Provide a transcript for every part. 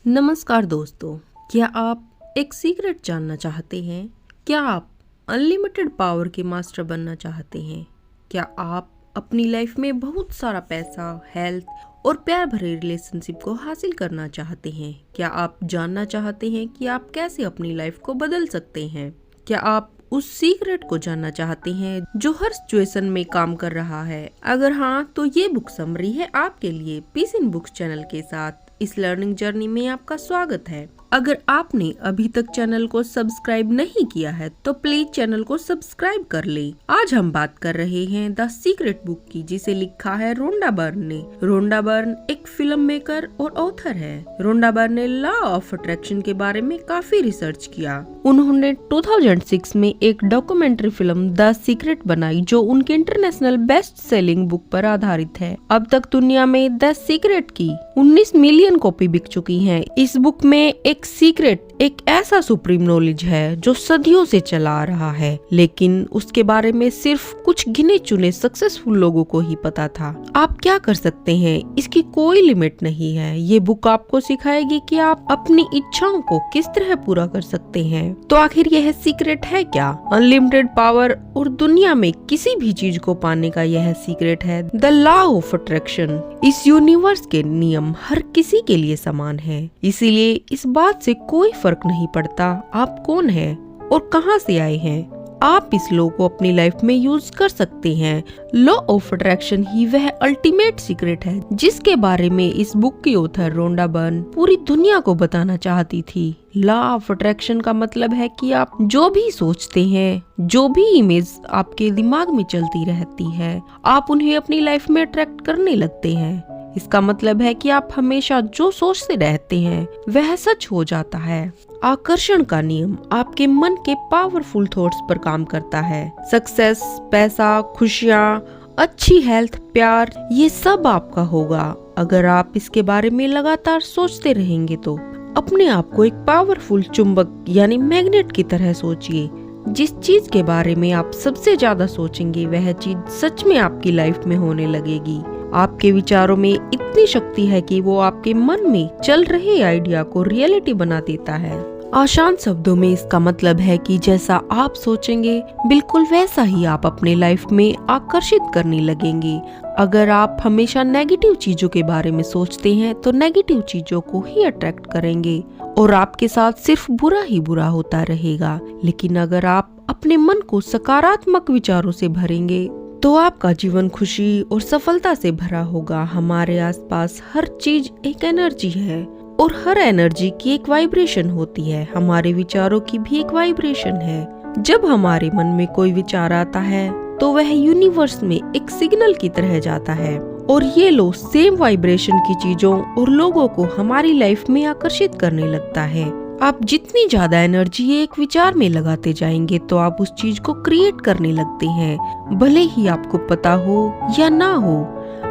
नमस्कार दोस्तों, क्या आप एक सीक्रेट जानना चाहते हैं? क्या आप अनलिमिटेड पावर के मास्टर बनना चाहते हैं? क्या आप अपनी लाइफ में बहुत सारा पैसा, हेल्थ और प्यार भरे रिलेशनशिप को हासिल करना चाहते हैं? क्या आप जानना चाहते हैं कि आप कैसे अपनी लाइफ को बदल सकते हैं? क्या आप उस सीक्रेट को जानना चाहते हैं जो हर सिचुएशन में काम कर रहा है? अगर हाँ, तो ये बुक समरी है आपके लिए। पीस इन बुक्स चैनल के साथ इस लर्निंग जर्नी में आपका स्वागत है। अगर आपने अभी तक चैनल को सब्सक्राइब नहीं किया है तो प्लीज चैनल को सब्सक्राइब कर ले। आज हम बात कर रहे हैं द सीक्रेट बुक की, जिसे लिखा है रोंडा बर्न ने। रोंडा बर्न एक फिल्म मेकर और ऑथर है। रोंडा बर्न ने लॉ ऑफ अट्रैक्शन के बारे में काफी रिसर्च किया। उन्होंने 2006 में एक डॉक्यूमेंट्री फिल्म द सीक्रेट बनाई जो उनके इंटरनेशनल बेस्ट सेलिंग बुक पर आधारित है। अब तक दुनिया में द सीक्रेट की 19 मिलियन कॉपी बिक चुकी हैं। इस बुक में एक सीक्रेट एक ऐसा सुप्रीम नॉलेज है जो सदियों से चला आ रहा है, लेकिन उसके बारे में सिर्फ कुछ गिने चुने सक्सेसफुल लोगों को ही पता था। आप क्या कर सकते हैं, इसकी कोई लिमिट नहीं है। ये बुक आपको सिखाएगी कि आप अपनी इच्छाओं को किस तरह पूरा कर सकते हैं। तो आखिर यह सीक्रेट है क्या? अनलिमिटेड पावर और दुनिया में किसी भी चीज को पाने का यह सीक्रेट है द लॉ ऑफ अट्रैक्शन। इस यूनिवर्स के नियम हर किसी के लिए समान है, इसीलिए इस बात से कोई फर्क नहीं पड़ता आप कौन हैं और कहां से आए हैं। आप इस लॉ को अपनी लाइफ में यूज कर सकते हैं। लॉ ऑफ अट्रैक्शन ही वह अल्टीमेट सीक्रेट है जिसके बारे में इस बुक की ऑथर रोंडा बर्न पूरी दुनिया को बताना चाहती थी। लॉ ऑफ अट्रैक्शन का मतलब है कि आप जो भी सोचते हैं, जो भी इमेज आपके दिमाग में चलती रहती है, आप उन्हें अपनी लाइफ में अट्रैक्ट करने लगते हैं। इसका मतलब है कि आप हमेशा जो सोचते रहते हैं वह सच हो जाता है। आकर्षण का नियम आपके मन के पावरफुल थॉट्स पर काम करता है। सक्सेस, पैसा, खुशियाँ, अच्छी हेल्थ, प्यार, ये सब आपका होगा अगर आप इसके बारे में लगातार सोचते रहेंगे। तो अपने आप को एक पावरफुल चुंबक यानी मैग्नेट की तरह सोचिए। जिस चीज के बारे में आप सबसे ज्यादा सोचेंगे वह चीज सच में आपकी लाइफ में होने लगेगी। आपके विचारों में इतनी शक्ति है कि वो आपके मन में चल रहे आइडिया को रियलिटी बना देता है। आसान शब्दों में इसका मतलब है कि जैसा आप सोचेंगे बिल्कुल वैसा ही आप अपने लाइफ में आकर्षित करने लगेंगे। अगर आप हमेशा नेगेटिव चीजों के बारे में सोचते हैं तो नेगेटिव चीजों को ही अट्रैक्ट करेंगे और आपके साथ सिर्फ बुरा ही बुरा होता रहेगा। लेकिन अगर आप अपने मन को सकारात्मक विचारों से भरेंगे तो आपका जीवन खुशी और सफलता से भरा होगा। हमारे आसपास हर चीज एक एनर्जी है और हर एनर्जी की एक वाइब्रेशन होती है। हमारे विचारों की भी एक वाइब्रेशन है। जब हमारे मन में कोई विचार आता है तो वह यूनिवर्स में एक सिग्नल की तरह जाता है और ये लो सेम वाइब्रेशन की चीजों और लोगों को हमारी लाइफ में आकर्षित करने लगता है। आप जितनी ज्यादा एनर्जी एक विचार में लगाते जाएंगे तो आप उस चीज को क्रिएट करने लगते हैं, भले ही आपको पता हो या ना हो।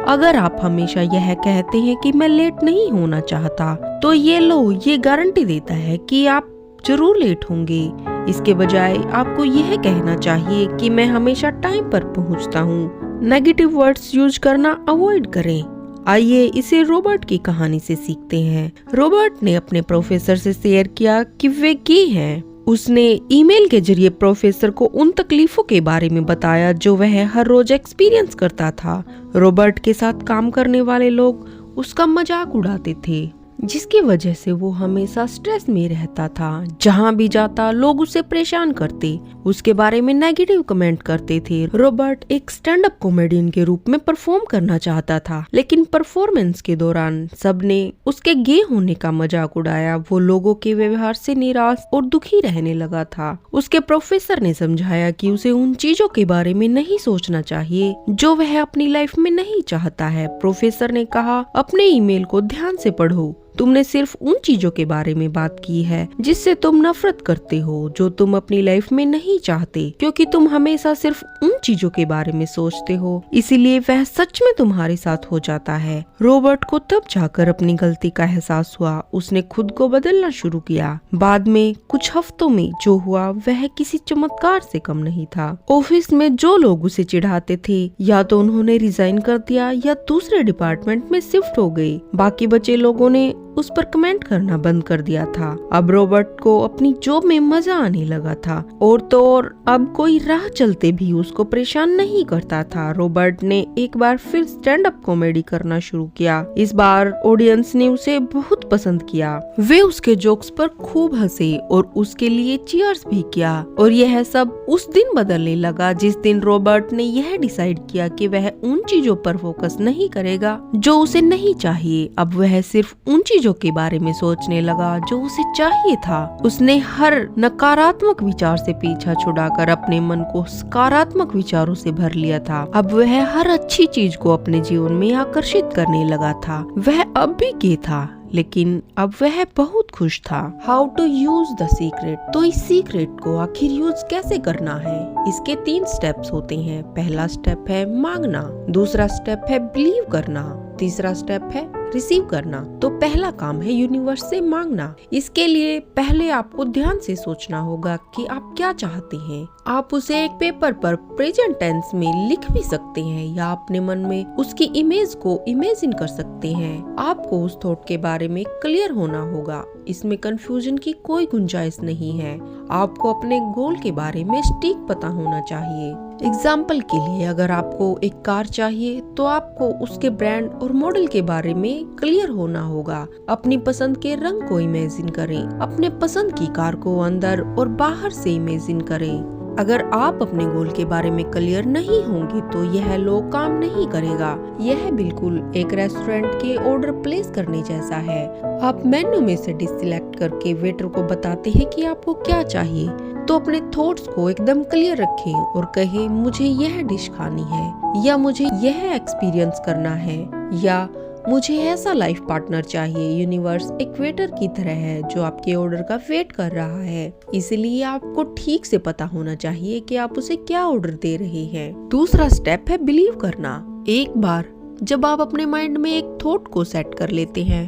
अगर आप हमेशा यह कहते हैं कि मैं लेट नहीं होना चाहता, तो ये लो ये गारंटी देता है कि आप जरूर लेट होंगे। इसके बजाय आपको यह कहना चाहिए कि मैं हमेशा टाइम पर पहुंचता हूँ। नेगेटिव वर्ड्स यूज करना अवॉइड करें। आइए इसे रॉबर्ट की कहानी से सीखते हैं। रॉबर्ट ने अपने प्रोफेसर से शेयर किया कि वे गे हैं। उसने ईमेल के जरिए प्रोफेसर को उन तकलीफों के बारे में बताया जो वह हर रोज एक्सपीरियंस करता था। रॉबर्ट के साथ काम करने वाले लोग उसका मजाक उड़ाते थे, जिसकी वजह से वो हमेशा स्ट्रेस में रहता था। जहाँ भी जाता लोग उसे परेशान करते, उसके बारे में नेगेटिव कमेंट करते थे। रॉबर्ट एक स्टैंड अप कॉमेडियन के रूप में परफॉर्म करना चाहता था, लेकिन परफॉर्मेंस के दौरान सबने उसके गे होने का मजाक उड़ाया। वो लोगों के व्यवहार से निराश और दुखी रहने लगा था। उसके प्रोफेसर ने समझाया कि उसे उन चीजों के बारे में नहीं सोचना चाहिए जो वह अपनी लाइफ में नहीं चाहता है। प्रोफेसर ने कहा, अपने ईमेल को ध्यान से पढ़ो। तुमने सिर्फ उन चीजों के बारे में बात की है जिससे तुम नफरत करते हो, जो तुम अपनी लाइफ में नहीं चाहते, क्योंकि तुम हमेशा सिर्फ उन चीजों के बारे में सोचते हो, इसीलिए वह सच में तुम्हारे साथ हो जाता है। रॉबर्ट को तब जाकर अपनी गलती का एहसास हुआ। उसने खुद को बदलना शुरू किया। बाद में कुछ हफ्तों में जो हुआ वह किसी चमत्कार से कम नहीं था। ऑफिस में जो लोग उसे चिढ़ाते थे या तो उन्होंने रिजाइन कर दिया या दूसरे डिपार्टमेंट में शिफ्ट हो गए। बाकी बचे लोगों ने उस पर कमेंट करना बंद कर दिया था। अब रॉबर्ट को अपनी जॉब में मजा आने लगा था और तो और अब कोई राह चलते भी उसको परेशान नहीं करता था। रॉबर्ट ने एक बार फिर स्टैंड अप कॉमेडी करना शुरू किया। इस बार ऑडियंस ने उसे बहुत पसंद किया। वे उसके जोक्स पर खूब हंसे और उसके लिए चीयर्स भी किया और यह सब उस दिन बदलने लगा जिस दिन रॉबर्ट ने यह डिसाइड किया कि वह उन चीजों पर फोकस नहीं करेगा जो उसे नहीं चाहिए। अब वह सिर्फ उन चीजों के बारे में सोचने लगा जो उसे चाहिए था। उसने हर नकारात्मक विचार से पीछा छुड़ाकर अपने मन को सकारात्मक विचारों से भर लिया था। अब वह हर अच्छी चीज को अपने जीवन में आकर्षित करने लगा था। वह अब भी गे था लेकिन अब वह बहुत खुश था। How to use the secret. तो इस सीक्रेट को आखिर यूज कैसे करना है, इसके 3 स्टेप्स होते हैं। पहला स्टेप है मांगना, दूसरा स्टेप है बिलीव करना, तीसरा स्टेप है रिसीव करना। तो पहला काम है यूनिवर्स से मांगना। इसके लिए पहले आपको ध्यान से सोचना होगा कि आप क्या चाहते हैं। आप उसे एक पेपर पर प्रेजेंट टेंस में लिख भी सकते हैं या अपने मन में उसकी इमेज को इमेजिन कर सकते हैं। आपको उस थॉट के बारे में क्लियर होना होगा, इसमें कंफ्यूजन की कोई गुंजाइश नहीं है। आपको अपने गोल के बारे में सटीक पता होना चाहिए। एग्जाम्पल के लिए अगर आपको एक कार चाहिए तो आपको उसके ब्रांड और मॉडल के बारे में क्लियर होना होगा। अपनी पसंद के रंग को इमेजिन करें। अपने पसंद की कार को अंदर और बाहर से इमेजिन करें। अगर आप अपने गोल के बारे में क्लियर नहीं होंगे तो यह लोग काम नहीं करेगा। यह बिल्कुल एक रेस्टोरेंट के ऑर्डर प्लेस करने जैसा है। आप मेन्यू में से डिश सिलेक्ट करके वेटर को बताते हैं कि आपको क्या चाहिए। तो अपने थॉट्स को एकदम क्लियर रखें और कहें मुझे यह डिश खानी है या मुझे यह एक्सपीरियंस करना है या मुझे ऐसा लाइफ पार्टनर चाहिए। यूनिवर्स एक वेटर की तरह है जो आपके ऑर्डर का वेट कर रहा है, इसलिए आपको ठीक से पता होना चाहिए कि आप उसे क्या ऑर्डर दे रहे हैं। दूसरा स्टेप है बिलीव करना। एक बार जब आप अपने माइंड में एक थॉट को सेट कर लेते हैं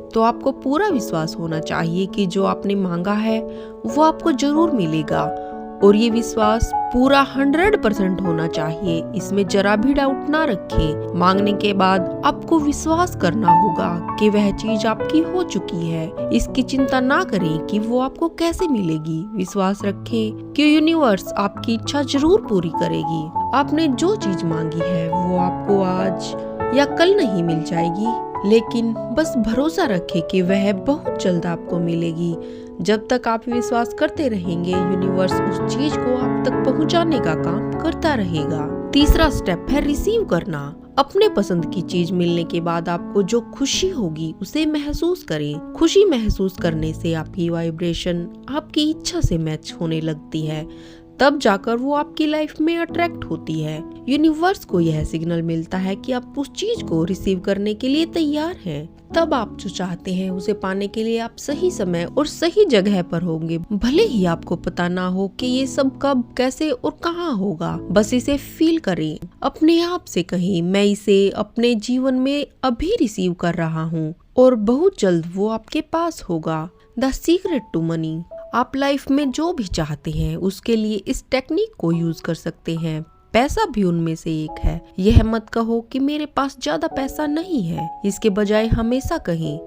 तो आपको पूरा विश्वास होना चाहिए कि जो आपने मांगा है वो आपको जरूर मिलेगा और ये विश्वास पूरा 100% होना चाहिए। इसमें जरा भी डाउट ना रखें। मांगने के बाद आपको विश्वास करना होगा कि वह चीज आपकी हो चुकी है। इसकी चिंता ना करें कि वो आपको कैसे मिलेगी। विश्वास रखें कि यूनिवर्स आपकी इच्छा जरूर पूरी करेगी। आपने जो चीज मांगी है वो आपको आज या कल नहीं मिल जाएगी, लेकिन बस भरोसा रखें कि वह बहुत जल्द आपको मिलेगी। जब तक आप विश्वास करते रहेंगे यूनिवर्स उस चीज को आप तक पहुंचाने का काम करता रहेगा। तीसरा स्टेप है रिसीव करना। अपने पसंद की चीज मिलने के बाद आपको जो खुशी होगी उसे महसूस करें। खुशी महसूस करने से आपकी वाइब्रेशन आपकी इच्छा से मैच होने लगती है, तब जाकर वो आपकी लाइफ में अट्रैक्ट होती है। यूनिवर्स को यह सिग्नल मिलता है कि आप उस चीज को रिसीव करने के लिए तैयार हैं। तब आप जो चाहते हैं उसे पाने के लिए आप सही समय और सही जगह पर होंगे। भले ही आपको पता ना हो कि ये सब कब, कैसे और कहाँ होगा, बस इसे फील करें। अपने आप से कहें मैं इसे अपने जीवन में अभी रिसीव कर रहा हूँ और बहुत जल्द वो आपके पास होगा। The secret to money. आप लाइफ में जो भी चाहते हैं उसके लिए इस टेक्निक को यूज कर सकते हैं। पैसा भी उनमें से एक है। यह मत कहो कि मेरे पास ज्यादा पैसा नहीं है, इसके बजाय हमेशा कहें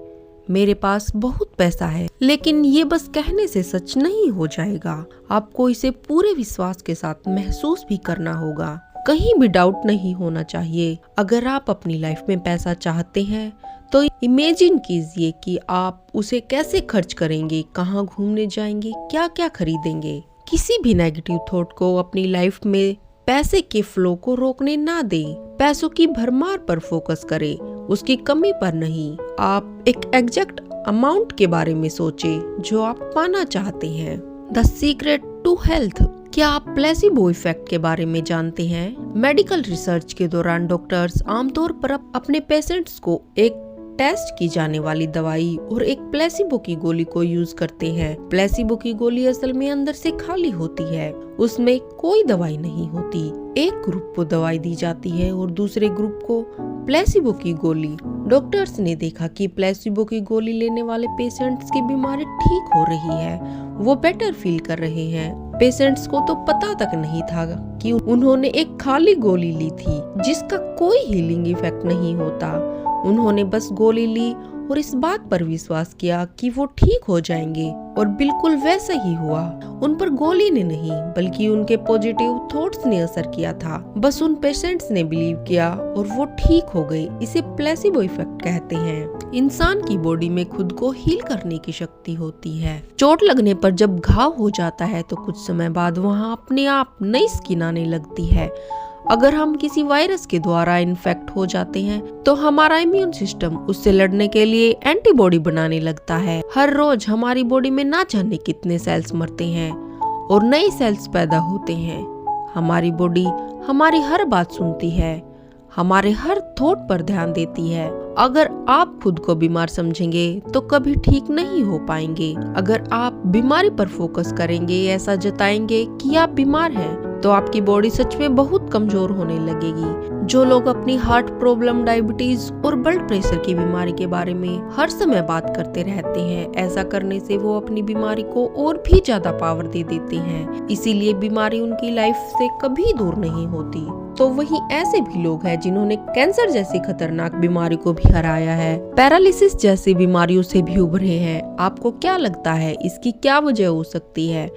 मेरे पास बहुत पैसा है। लेकिन ये बस कहने से सच नहीं हो जाएगा, आपको इसे पूरे विश्वास के साथ महसूस भी करना होगा। कहीं भी डाउट नहीं होना चाहिए। अगर आप अपनी लाइफ में पैसा चाहते हैं तो इमेजिन कीजिए कि आप उसे कैसे खर्च करेंगे, कहाँ घूमने जाएंगे, क्या क्या खरीदेंगे। किसी भी नेगेटिव थॉट को अपनी लाइफ में पैसे के फ्लो को रोकने ना दें। पैसों की भरमार पर फोकस करें, उसकी कमी पर नहीं। आप एक एग्जैक्ट अमाउंट के बारे में सोचें जो आप पाना चाहते हैं। The secret to health. क्या आप प्लेसिबो इफेक्ट के बारे में जानते हैं? मेडिकल रिसर्च के दौरान डॉक्टर्स आमतौर पर अपने पेशेंट्स को एक टेस्ट की जाने वाली दवाई और एक प्लेसिबो की गोली को यूज करते हैं। प्लेसिबो की गोली असल में अंदर से खाली होती है, उसमें कोई दवाई नहीं होती। एक ग्रुप को दवाई दी जाती है और दूसरे ग्रुप को प्लेसिबो की गोली। डॉक्टर्स ने देखा कि प्लेसिबो की गोली लेने वाले पेशेंट्स की बीमारी ठीक हो रही है, वो बेटर फील कर रहे हैं। पेशेंट्स को तो पता तक नहीं था कि उन्होंने एक खाली गोली ली थी जिसका कोई हीलिंग इफेक्ट नहीं होता। उन्होंने बस गोली ली और इस बात पर विश्वास किया कि वो ठीक हो जाएंगे, और बिल्कुल वैसा ही हुआ। उन पर गोली ने नहीं बल्कि उनके पॉजिटिव थॉट्स ने असर किया था। बस उन पेशेंट्स ने बिलीव किया और वो ठीक हो गए। इसे प्लेसिबो इफेक्ट कहते हैं। इंसान की बॉडी में खुद को हील करने की शक्ति होती है। चोट लगने पर जब घाव हो जाता है तो कुछ समय बाद वहाँ अपने आप नई स्किन आने लगती है। अगर हम किसी वायरस के द्वारा इन्फेक्ट हो जाते हैं तो हमारा इम्यून सिस्टम उससे लड़ने के लिए एंटीबॉडी बनाने लगता है। हर रोज हमारी बॉडी में ना जाने कितने सेल्स मरते हैं और नए सेल्स पैदा होते हैं। हमारी बॉडी हमारी हर बात सुनती है, हमारे हर थॉट पर ध्यान देती है। अगर आप खुद को बीमार समझेंगे तो कभी ठीक नहीं हो पाएंगे। अगर आप बीमारी पर फोकस करेंगे, ऐसा जताएंगे कि आप बीमार हैं, तो आपकी बॉडी सच में बहुत कमजोर होने लगेगी। जो लोग अपनी हार्ट प्रॉब्लम, डायबिटीज और ब्लड प्रेशर की बीमारी के बारे में हर समय बात करते रहते हैं, ऐसा करने से वो अपनी बीमारी को और भी ज्यादा पावर दे देते हैं। इसीलिए बीमारी उनकी लाइफ से कभी दूर नहीं होती। तो वहीं ऐसे भी लोग हैं जिन्होंने कैंसर जैसी खतरनाक बीमारी को भी हराया है, पैरालिसिस जैसी बीमारियों से भी उभरे हैं। आपको क्या लगता है इसकी क्या वजह हो सकती है?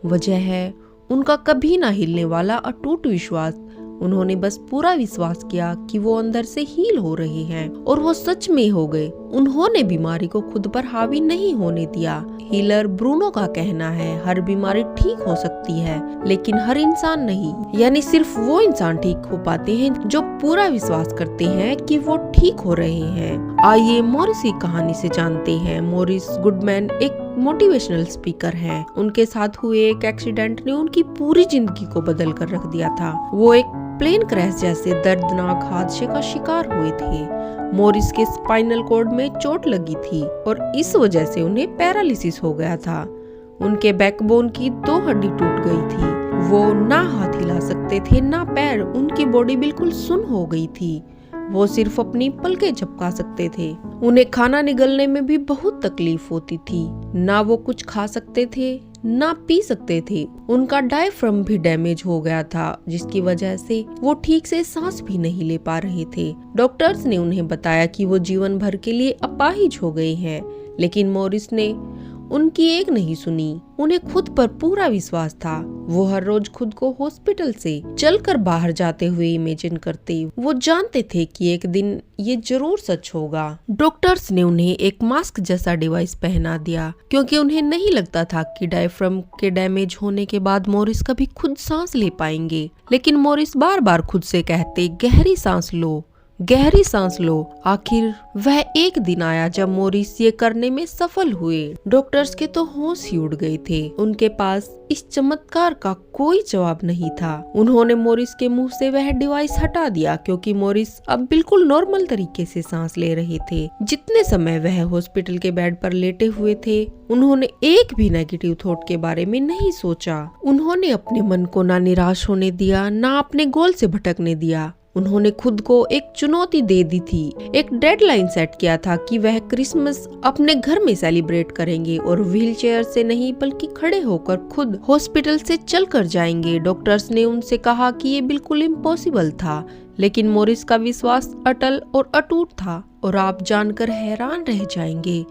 वजह है उनका कभी ना हिलने वाला अटूट विश्वास। उन्होंने बस पूरा विश्वास किया कि वो अंदर से हील हो रहे हैं, और वो सच में हो गए। उन्होंने बीमारी को खुद पर हावी नहीं होने दिया। हीलर ब्रूनो का कहना है, हर बीमारी ठीक हो सकती है लेकिन हर इंसान नहीं। यानी सिर्फ वो इंसान ठीक हो पाते हैं जो पूरा विश्वास करते हैं कि वो ठीक हो रहे हैं। आइए मॉरिस की कहानी से जानते हैं। मॉरिस गुडमैन एक मोटिवेशनल स्पीकर हैं। उनके साथ हुए एक एक्सीडेंट ने उनकी पूरी जिंदगी को बदल कर रख दिया था। वो एक प्लेन क्रैश जैसे दर्दनाक हादसे का शिकार हुए थे। मॉरिस के स्पाइनल कॉर्ड में चोट लगी थी और इस वजह से उन्हें पैरालिसिस हो गया था। उनके बैकबोन की 2 हड्डी टूट गई थी। वो ना हाथ हिला सकते थे ना पैर। उनकी बॉडी बिल्कुल सुन्न हो गई थी। वो सिर्फ अपनी पलकें झपका सकते थे। उन्हें खाना निगलने में भी बहुत तकलीफ होती थी। ना वो कुछ खा सकते थे ना पी सकते थे। उनका डायफ्राम भी डैमेज हो गया था, जिसकी वजह से वो ठीक से सांस भी नहीं ले पा रहे थे। डॉक्टर्स ने उन्हें बताया कि वो जीवन भर के लिए अपाहिज हो गए हैं, लेकिन मॉरिस ने उनकी एक नहीं सुनी। उन्हें खुद पर पूरा विश्वास था। वो हर रोज खुद को हॉस्पिटल से चलकर बाहर जाते हुए इमेजिन करते। वो जानते थे कि एक दिन ये जरूर सच होगा। डॉक्टर्स ने उन्हें एक मास्क जैसा डिवाइस पहना दिया, क्योंकि उन्हें नहीं लगता था कि डायफ्राम के डैमेज होने के बाद मॉरिस कभी खुद सांस ले पाएंगे। लेकिन मॉरिस बार बार खुद से कहते, गहरी सांस लो, गहरी सांस लो। आखिर वह एक दिन आया जब मॉरिस ये करने में सफल हुए। डॉक्टर्स के तो होश ही उड़ गए थे। उनके पास इस चमत्कार का कोई जवाब नहीं था। उन्होंने मॉरिस के मुंह से वह डिवाइस हटा दिया, क्योंकि मॉरिस अब बिल्कुल नॉर्मल तरीके से सांस ले रहे थे। जितने समय वह हॉस्पिटल के बेड पर लेटे हुए थे, उन्होंने एक भी नेगेटिव थॉट के बारे में नहीं सोचा। उन्होंने अपने मन को ना निराश होने दिया, ना अपने गोल से भटकने दिया। उन्होंने खुद को एक चुनौती दे दी थी, एक डेडलाइन सेट किया था कि वह क्रिसमस अपने घर में सेलिब्रेट करेंगे और व्हीलचेयर से नहीं बल्कि खड़े होकर खुद हॉस्पिटल से चलकर जाएंगे। डॉक्टर्स ने उनसे कहा कि ये बिल्कुल इम्पॉसिबल था, लेकिन मॉरिस का विश्वास अटल और अटूट था। और आप जानकर हैरान रह जाएंगे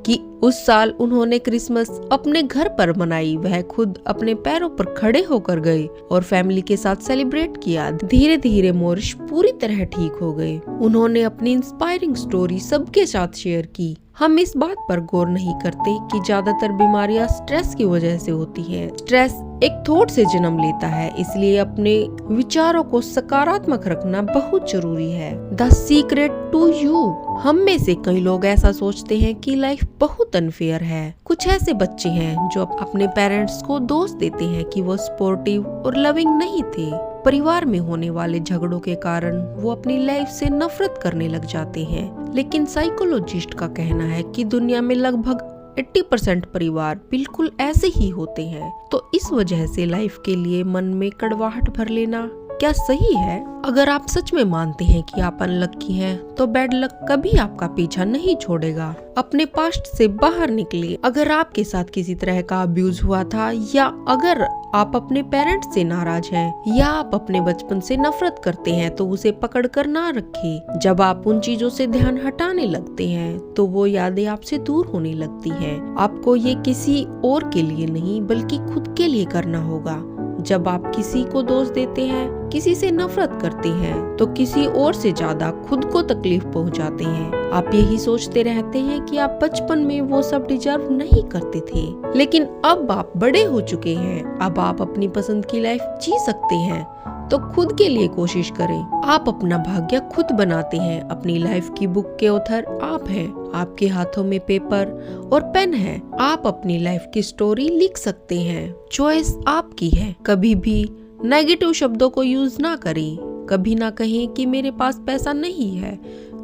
कि उस साल उन्होंने क्रिसमस अपने घर पर मनाई। वह खुद अपने पैरों पर खड़े होकर गए और फैमिली के साथ सेलिब्रेट किया। धीरे धीरे मॉरिस पूरी तरह ठीक हो गए। उन्होंने अपनी इंस्पायरिंग स्टोरी सबके साथ शेयर की। हम इस बात पर गौर नहीं करते कि ज्यादातर बीमारियां स्ट्रेस की वजह से होती हैं। स्ट्रेस एक थॉट से जन्म लेता है, इसलिए अपने विचारों को सकारात्मक रखना बहुत जरूरी है। The secret to you. हम में से कई लोग ऐसा सोचते हैं कि लाइफ बहुत अनफेयर है। कुछ ऐसे बच्चे हैं जो अपने पेरेंट्स को दोष देते हैं कि वो सपोर्टिव और लविंग नहीं थे। परिवार में होने वाले झगड़ों के कारण वो अपनी लाइफ से नफरत करने लग जाते हैं। लेकिन साइकोलॉजिस्ट का कहना है कि दुनिया में लगभग 80% परिवार बिल्कुल ऐसे ही होते हैं। तो इस वजह से लाइफ के लिए मन में कड़वाहट भर लेना क्या सही है? अगर आप सच में मानते हैं कि आप अनलक्की हैं, तो बैड लक कभी आपका पीछा नहीं छोड़ेगा। अपने पास्ट से बाहर निकले। अगर आपके साथ किसी तरह का अब्यूज हुआ था, या अगर आप अपने पेरेंट्स से नाराज हैं, या आप अपने बचपन से नफरत करते हैं, तो उसे पकड़ कर ना रखें। जब आप उन चीजों से ध्यान हटाने लगते हैं, तो वो यादें आपसे दूर होने लगती हैं। आपको ये किसी और के लिए नहीं, बल्कि खुद के लिए करना होगा। जब आप किसी को दोष देते हैं, किसी से नफरत करते हैं, तो किसी और से ज्यादा खुद को तकलीफ पहुंचाते हैं। आप यही सोचते रहते हैं कि आप बचपन में वो सब डिजर्व नहीं करते थे, लेकिन अब आप बड़े हो चुके हैं। अब आप अपनी पसंद की लाइफ जी सकते हैं, तो खुद के लिए कोशिश करें। आप अपना भाग्य खुद बनाते हैं। अपनी लाइफ की बुक के ऑथर आप हैं। आपके हाथों में पेपर और पेन है। आप अपनी लाइफ की स्टोरी लिख सकते हैं। चॉइस आपकी है। कभी भी नेगेटिव शब्दों को यूज ना करें। कभी ना कहें कि मेरे पास पैसा नहीं है,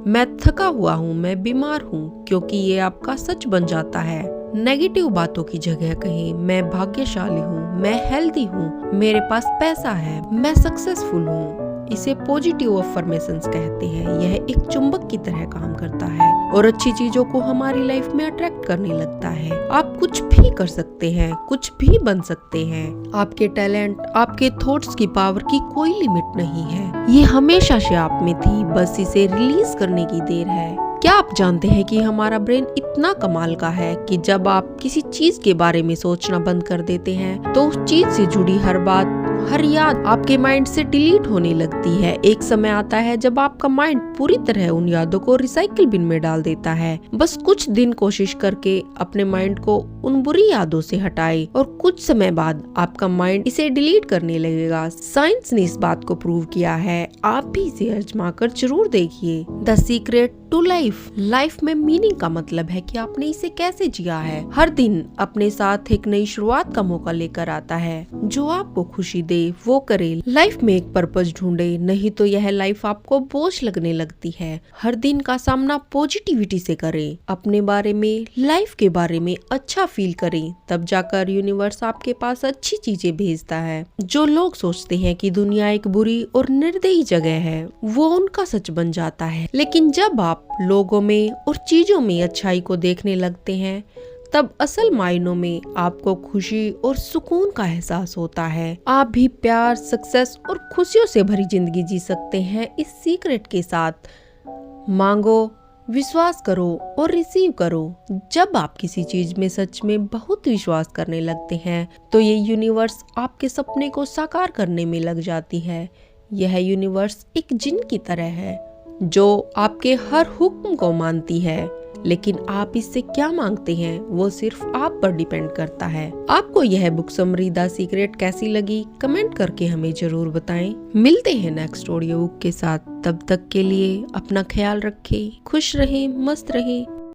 मैं थका हुआ हूँ, मैं बीमार हूँ, क्योंकि ये आपका सच बन जाता है। नेगेटिव बातों की जगह कहें मैं भाग्यशाली हूँ, मैं हेल्दी हूँ, मेरे पास पैसा है, मैं सक्सेसफुल हूँ। इसे पॉजिटिव अफर्मेशंस कहते हैं। यह एक चुंबक की तरह काम करता है और अच्छी चीजों को हमारी लाइफ में अट्रैक्ट करने लगता है। आप कुछ भी कर सकते हैं, कुछ भी बन सकते हैं। आपके टैलेंट, आपके थॉट्स की पावर की कोई लिमिट नहीं है। ये हमेशा से आप में थी, बस इसे रिलीज करने की देर है। क्या आप जानते हैं कि हमारा ब्रेन इतना कमाल का है कि जब आप किसी चीज के बारे में सोचना बंद कर देते हैं, तो उस चीज से जुड़ी हर बात, हर याद आपके माइंड से डिलीट होने लगती है। एक समय आता है जब आपका माइंड पूरी तरह उन यादों को रिसाइकिल बिन में डाल देता है। बस कुछ दिन कोशिश करके अपने माइंड को उन बुरी यादों से हटाए, और कुछ समय बाद आपका माइंड इसे डिलीट करने लगेगा। साइंस ने इस बात को प्रूव किया है। आप भी इसे आजमा कर जरूर देखिए। द सीक्रेट टू लाइफ में मीनिंग का मतलब है कि आपने इसे कैसे जिया है। हर दिन अपने साथ एक नई शुरुआत का मौका लेकर आता है। जो आपको खुशी दे वो करे। लाइफ में एक पर्पस ढूंढे, नहीं तो यह लाइफ आपको बोझ लगने लगती है। हर दिन का सामना पॉजिटिविटी से करें। अपने बारे में, लाइफ के बारे में अच्छा फील करें, तब जाकर यूनिवर्स आपके पास अच्छी चीजें भेजता है। जो लोग सोचते हैं कि दुनिया एक बुरी और निर्दयी जगह है, वो उनका सच बन जाता है। लेकिन जब आप लोगों में और चीजों में अच्छाई को देखने लगते हैं, तब असल मायनों में आपको खुशी और सुकून का एहसास होता है। आप भी प्यार, सक्सेस और खुशियों से भरी जिंदगी जी सकते हैं इस सीक्रेट के साथ। मांगो, विश्वास करो और रिसीव करो। जब आप किसी चीज में सच में बहुत विश्वास करने लगते हैं, तो ये यूनिवर्स आपके सपने को साकार करने में लग जाती है। यह यूनिवर्स एक जिन की तरह है, जो आपके हर हुक्म को मानती है। लेकिन आप इससे क्या मांगते हैं, वो सिर्फ आप पर डिपेंड करता है। आपको यह बुक समरी द सीक्रेट कैसी लगी, कमेंट करके हमें जरूर बताएं। मिलते हैं नेक्स्ट ऑडियो बुक के साथ। तब तक के लिए अपना ख्याल रखें, खुश रहें, मस्त रहें